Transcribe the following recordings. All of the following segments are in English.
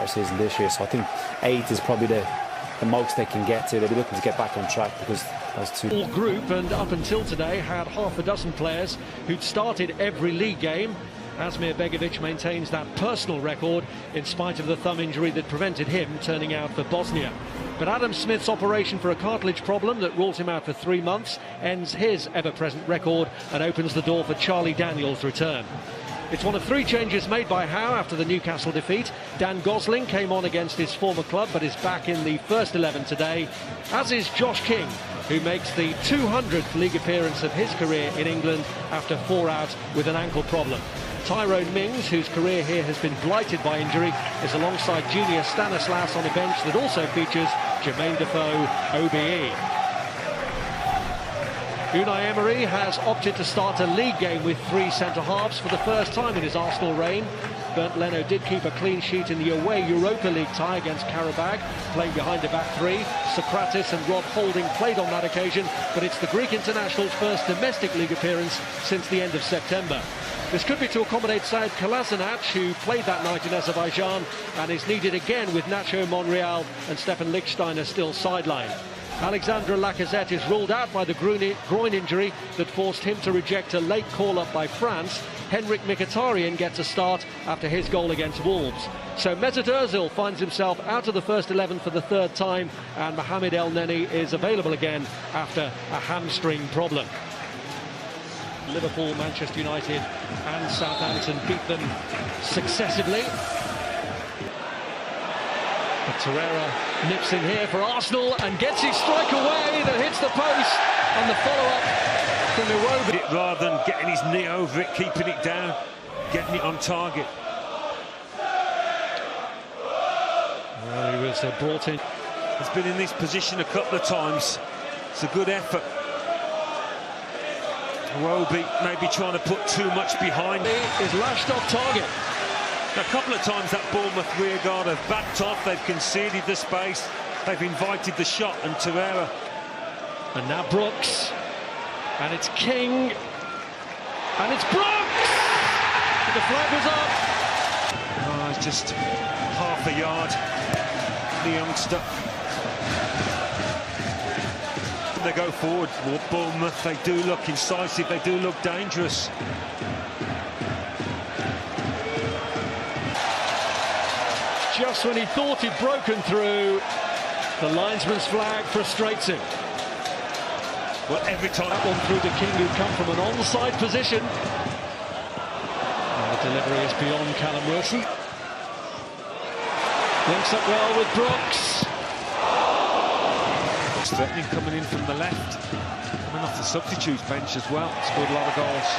season this year, so I think 8 is probably the most they can get to. They'll be looking to get back on track because those two. All group, and up until today had half a dozen players who'd started every league game. Asmir Begovic maintains that personal record in spite of the thumb injury that prevented him turning out for Bosnia. But Adam Smith's operation for a cartilage problem that rules him out for 3 months ends his ever-present record and opens the door for Charlie Daniels' return. It's one of 3 changes made by Howe after the Newcastle defeat. Dan Gosling came on against his former club but is back in the first 11 today, as is Josh King, who makes the 200th league appearance of his career in England after 4 out with an ankle problem. Tyrone Mings, whose career here has been blighted by injury, is alongside junior Stanislas on a bench that also features Jermaine Defoe, OBE. Unai Emery has opted to start a league game with 3 centre-halves for the first time in his Arsenal reign. Bernd Leno did keep a clean sheet in the away Europa League tie against Karabag, playing behind a back 3. Socrates and Rob Holding played on that occasion, but it's the Greek international's first domestic league appearance since the end of September. This could be to accommodate Saad Kolasinac, who played that night in Azerbaijan and is needed again with Nacho Monreal and Stefan Lichtsteiner still sidelined. Alexandre Lacazette is ruled out by the groin injury that forced him to reject a late call-up by France. Henrik Mkhitaryan gets a start after his goal against Wolves. So Mesut Ozil finds himself out of the first 11 for the 3rd time, and Mohamed El Neni is available again after a hamstring problem. Liverpool, Manchester United and Southampton beat them successively. But Torreira nips in here for Arsenal and gets his strike away that hits the post, and the follow-up from Iwobi. Rather than getting his knee over it, keeping it down, getting it on target. Well, he was brought in. He's been in this position a couple of times. It's a good effort. Iwobi maybe trying to put too much behind. He is lashed off target. A couple of times that Bournemouth rearguard have backed off, they've conceded the space, they've invited the shot, and Torreira. And now Brooks, and it's King, and it's Brooks! The flag was up. Oh, it's just half a yard, the youngster. They go forward, Bournemouth, they do look incisive, they do look dangerous. Just when he thought he'd broken through, the linesman's flag frustrates him. Well, every time that one through to King, who'd come from an onside position. And the delivery is beyond Callum Wilson. Links up well with Brooks. Threatening coming in from the left, coming off the substitutes bench as well. Scored a lot of goals.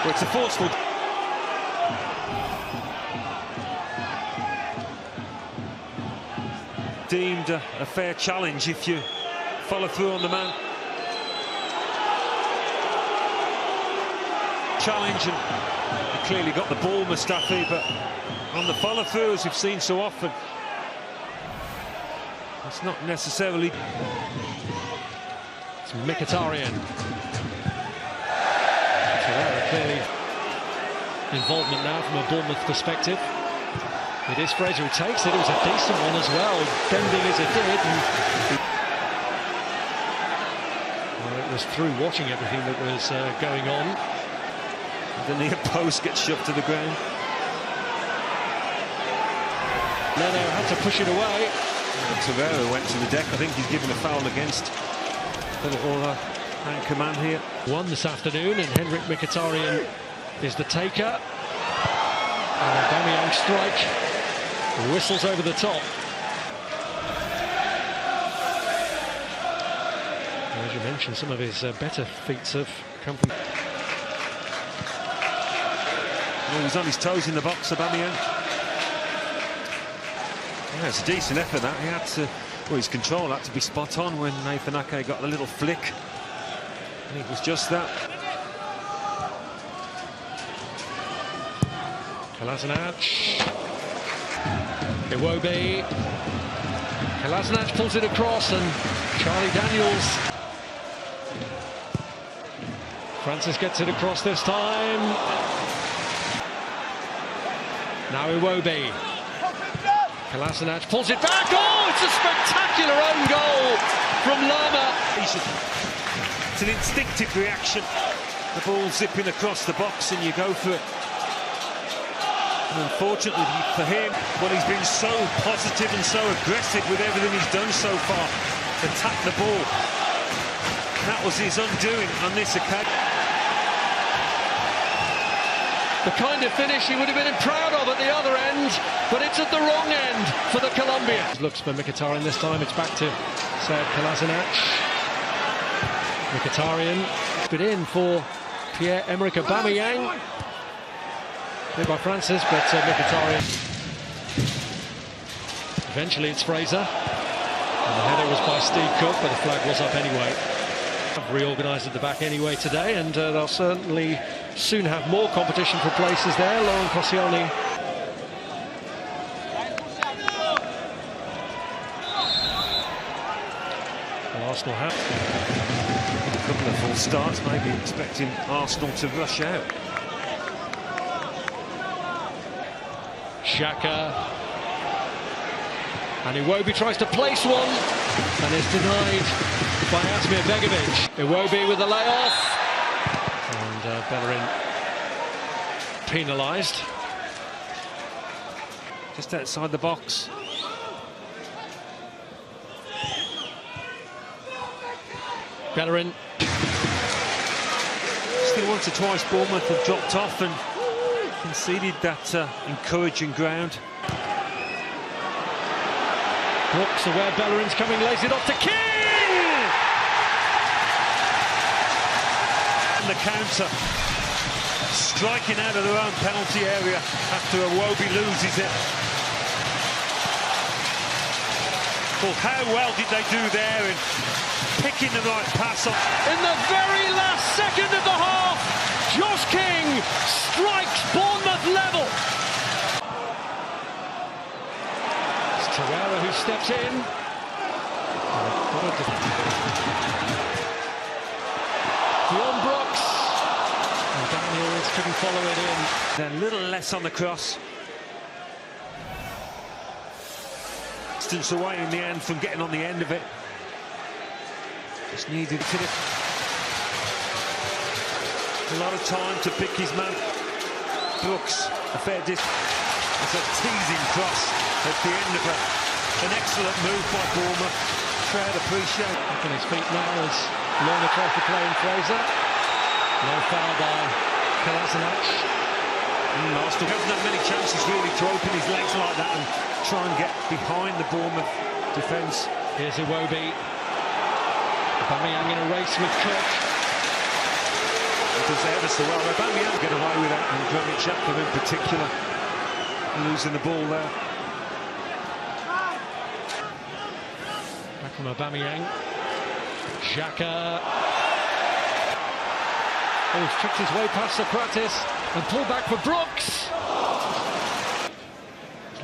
Well, it's a forceful. Deemed a fair challenge if you follow through on the man. Challenge, and he clearly got the ball, Mustafi, but on the follow through, as we've seen so often, it's not necessarily. It's Mkhitaryan. Clearly involvement now from a Bournemouth perspective. It is Fraser who takes it. It was a decent one as well, bending as it did. Well, it was through watching everything that was going on. The near post gets shoved to the ground. Leno had to push it away. Torreira went to the deck. I think he's given a foul against the little anchor man here. Won this afternoon, and Henrik Mkhitaryan is the taker. And Aubameyang strike whistles over the top. As you mentioned, some of his better feats have come from. Oh, he's on his toes in the box, Aubameyang. Yeah, it's a decent effort that. He had to, well, his control had to be spot on when Nathan Ake got the little flick. And it was just that. Kolasinac. Iwobi. Kolasinac pulls it across, and Charlie Daniels. Francis gets it across this time. Now Iwobi. Kolasinac pulls it back. Oh, it's a spectacular own goal from Lerma. It's an instinctive reaction. The ball zipping across the box and you go for it. And unfortunately for him, well, he's been so positive and so aggressive with everything he's done so far. Attack the ball. That was his undoing on this occasion. The kind of finish he would have been proud of at the other end, but it's at the wrong end for the Colombians. Looks for Mkhitaryan this time. It's back to Kolasinac. Mkhitaryan put in for Pierre-Emerick Aubameyang. Hit by Francis, but Mkhitaryan. Eventually it's Fraser. And the header was by Steve Cook, but the flag was up anyway. Reorganised at the back anyway today, and they'll certainly soon have more competition for places there. Laurent Koscielny. Well, Arsenal have A couple of full starts, maybe expecting Arsenal to rush out. Xhaka. And Iwobi tries to place one, and is denied by Asmir Begovic. Iwobi with the layoff. And Bellerin penalised. Just outside the box. Bellerin. Still once or twice Bournemouth have dropped off and conceded that encouraging ground. Brooks aware Bellerin's coming, lays it off to King! And the counter, striking out of their own penalty area after Iwobi loses it. Well, how well did they do there in picking the right pass off? In the very last second of the half, Josh King strikes Bournemouth level. It's Torreira who steps in. Beyond Brooks. And Daniels couldn't follow it in. Then a little less on the cross. Distance away in the end from getting on the end of it. Just needed to a lot of time to pick his man. Brooks, a fair distance. It's a teasing cross at the end of an excellent move by Bournemouth. Crowd appreciate. Back on his feet now as Lerma tries to play in Fraser. No foul by Kolasinac. Arsenal hasn't had many chances really to open his legs like that and try and get behind the Bournemouth defence. Here's Iwobi. Aubameyang in a race with Cook. He does ever so well. Aubameyang get away with that, and Granit Xhaka in particular losing the ball there. Back from Aubameyang. Xhaka. Oh, he's tricked his way past Socrates and pulled back for Brooks.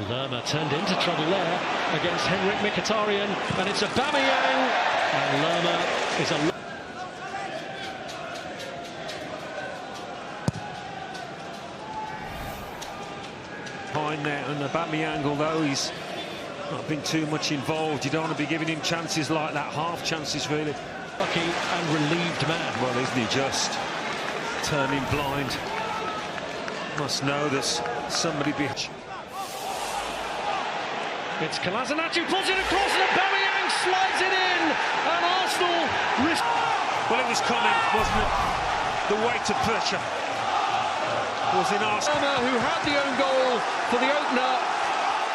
Lerma turned into trouble there against Henrik Mkhitaryan, and it's Aubameyang, and Lerma is a... Behind there, and Aubameyang, although he's not been too much involved, you don't want to be giving him chances like that, half chances really. Lucky and relieved man. Well, isn't he just turning blind? Must know there's somebody behind. It's Kolasinac who pulls it across, and Aubameyang slides it in, and Arsenal risk. Well, it was coming, wasn't it? The weight of pressure was in Arsenal. Who had the own goal for the opener,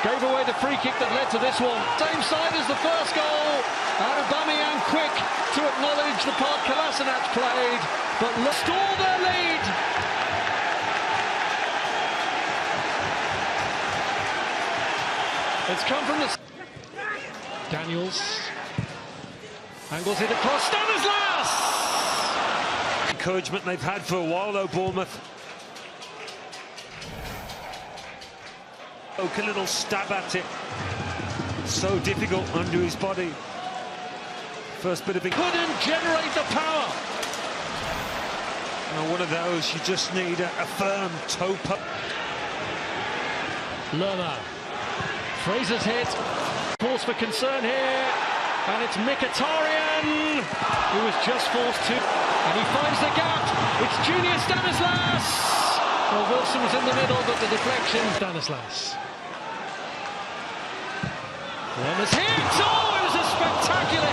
gave away the free kick that led to this one. Same side as the first goal, and Aubameyang quick to acknowledge the part Kolasinac played, but restore their lead. It's come from the... Daniels angles it across, Stanislas! Encouragement they've had for a while though, Bournemouth. Poke a little stab at it. So difficult under his body. First bit of it. Couldn't generate the power. One of those, you just need a firm toe puck. Lerma. Fraser's hit. Pause for concern here. And it's Mkhitaryan, who was just forced to. And he finds the gap. It's Junior Stanislas. Well, Wilson was in the middle, but the deflection. Stanislas. Lerma's hit. Oh, it was a spectacular